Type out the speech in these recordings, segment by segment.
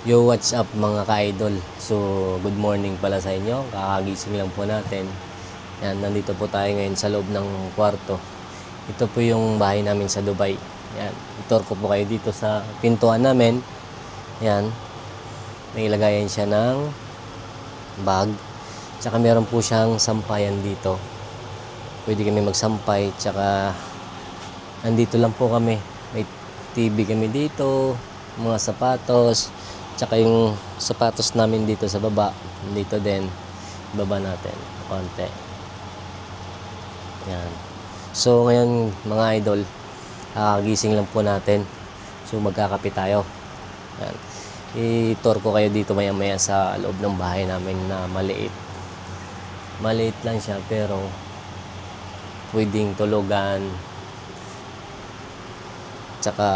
Yo, what's up mga ka-idol? So, good morning pala sa inyo. Kakagising lang po natin. Yan, nandito po tayo ngayon sa loob ng kwarto. Ito po yung bahay namin sa Dubai. Yan, itor ko po kayo dito sa pintuan namin. Yan, nailagayan siya ng bag. Tsaka meron po siyang sampayan dito. Pwede kami magsampay. Tsaka, nandito lang po kami. May TV kami dito, mga sapatos. Tsaka yung sapatos namin dito sa baba, dito din, baba natin, konti. Yan. So, ngayon, mga idol, gising lang po natin. So, magkakape tayo. Yan. I-tour ko kayo dito maya-maya sa loob ng bahay namin na maliit. Maliit lang siya, pero pwedeng tulugan, tsaka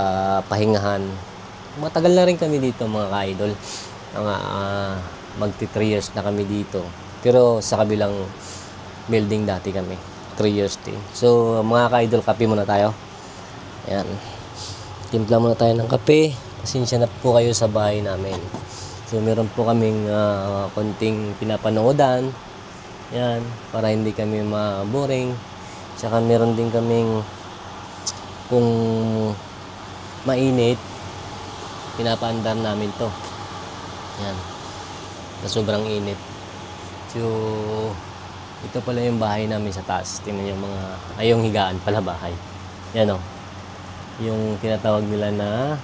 pahingahan. Matagal na rin kami dito mga ka-idol. Magti 3 years na kami dito. Pero sa kabilang building dati kami. 3 years din. So mga ka-idol, kape muna tayo. Ayan. Timpla muna tayo ng kape. Pasensya na po kayo sa bahay namin. So meron po kaming konting pinapanoodan. Ayan. Para hindi kami ma-boring. Tsaka meron din kaming kung mainit, pinapaandar namin to. Yan. Na sobrang init. So, ito pala yung bahay namin sa taas. Tingnan yung mga, yung higaan pala bahay. Yan o. Yung tinatawag nila na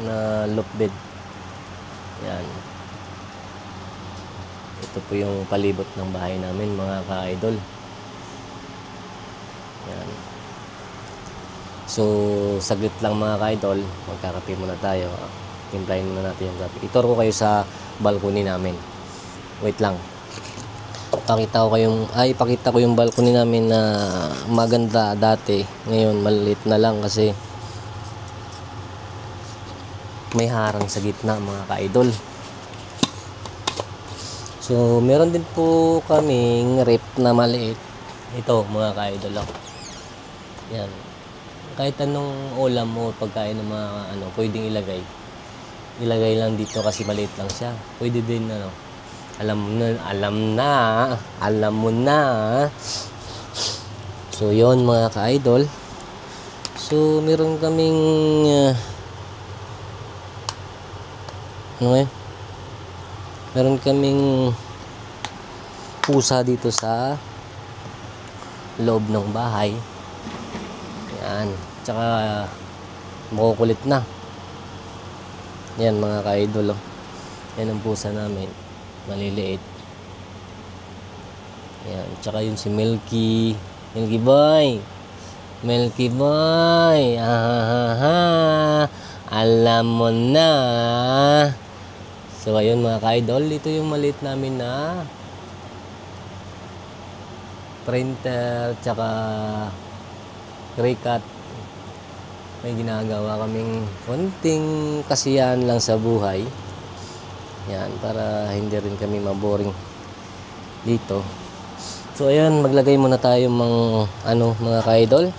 na loft bed. Yan. Ito po yung palibot ng bahay namin mga ka-idol. Yan. So, saglit lang mga ka-idol, magkakape muna tayo. Timplahin muna natin yung kape. Itor ko kayo sa balcony namin. Wait lang. Pakita ko yung balcony namin na maganda dati. Ngayon, maliit na lang kasi may harang sa gitna mga ka-idol. So, meron din po kaming rep na maliit. Ito mga ka-idol. Yan. Kahit anong ulam mo, pagkain ng mga pwedeng ilagay. Ilagay lang dito kasi maliit lang siya. Pwede din alam mo na. So yon mga ka-idol. So meron kaming meron kaming pusa dito sa loob ng bahay. Yan. Tsaka makukulit na. Yan mga ka-idol. Yan ang pusa namin. Maliliit. Yan. Tsaka yun si Milky. Milky boy. Milky boy. Alam mo na. So ayun mga ka-idol. Ito yung maliit namin na printer. Tsaka Cricut. May ginagawa kaming konting kasiyahan lang sa buhay. Yan, para hindi rin kami maboring dito. So ayan, maglagay muna tayo mga ka-idol,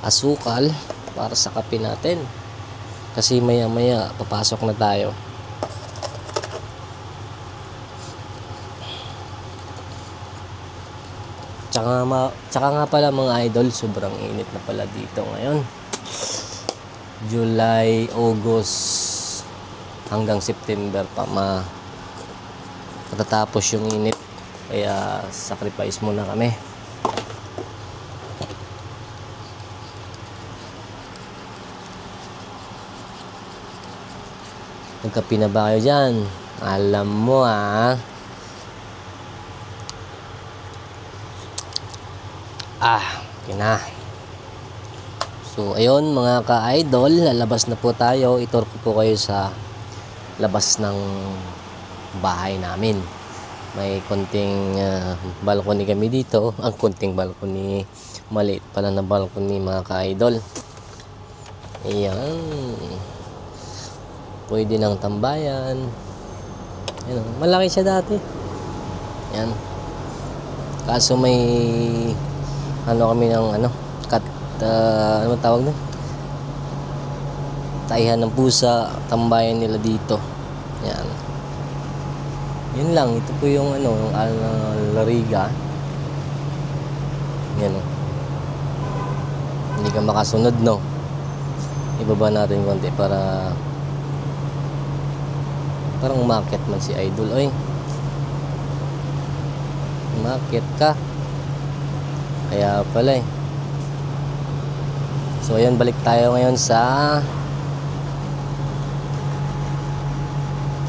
asukal para sa kape natin. Kasi maya maya papasok na tayo. Tsaka nga pala mga idol, sobrang init na pala dito ngayon. July, August hanggang September pa matatapos yung init. Kaya sacrifice muna kami. Nagkape na ba kayo dyan? Alam mo okay na. So, ayun mga ka-idol, lalabas na po tayo. Itur ko po kayo sa labas ng bahay namin. May konting balcony kami dito. Ang konting balcony, maliit pala na balcony mga ka-idol. Ayan. Pwede ng tambayan. Ayan, malaki siya dati. Ayan. Kaso may kami ng cut, ano tawag na? taihan ng pusa, tambayan nila dito. Yan. Yun lang, ito po yung ano, yung Lariga. Yan o. Hindi ka makasunod, no? Ibaba natin konti para parang umakyat man si Idol. Oy, umakyat ka. Kaya pala eh. So ayan, balik tayo ngayon sa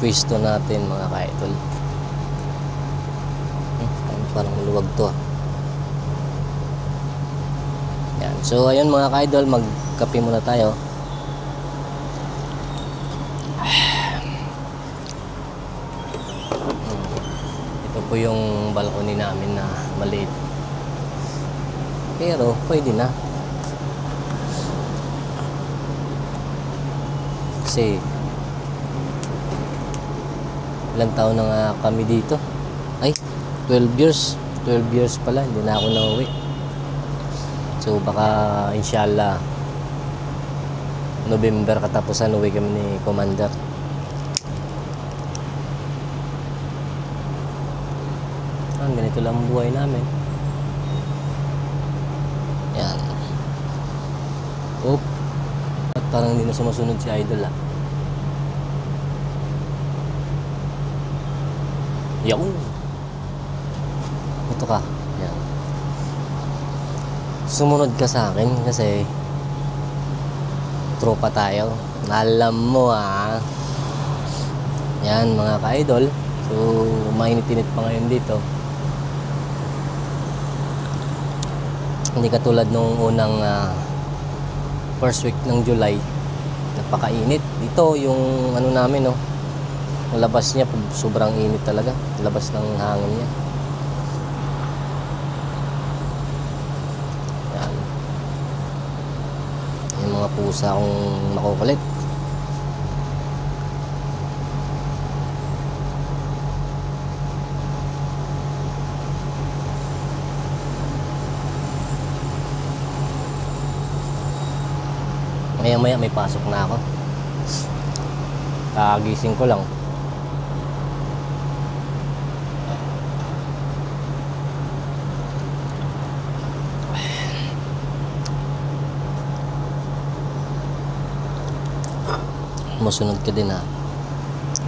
pwesto natin mga ka-idol. Parang luwag to ah. Yan. So ayun mga ka-idol, magkape muna tayo. Ito po yung balcony namin na maliit. Pero pwede na. Kasi ilang taon na nga kami dito. Ay, 12 years. 12 years pala, hindi na ako nauwi. So baka inshallah November katapusan uwi kami ni Commander. Ganito lang ang buhay namin. Yan. Oop. At parang hindi na sumusunod si Idol ah. Yaw. Ito ka. Yan. Sumunod ka sa akin kasi tropa tayo. Alam mo ah. Yan mga ka-idol. So mainit-init pa ngayon dito. Hindi katulad nung unang first week ng July. Napakainit. Dito yung ano namin no. Ang labas niya sobrang init talaga. Labas ng hangin niya. Yan. Yung mga pusa akong makukulit. Maya-maya may pasok na ako. Kagising ko lang. Masunod ka din ha.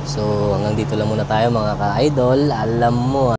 So hanggang dito lang muna tayo mga ka-idol. Alam mo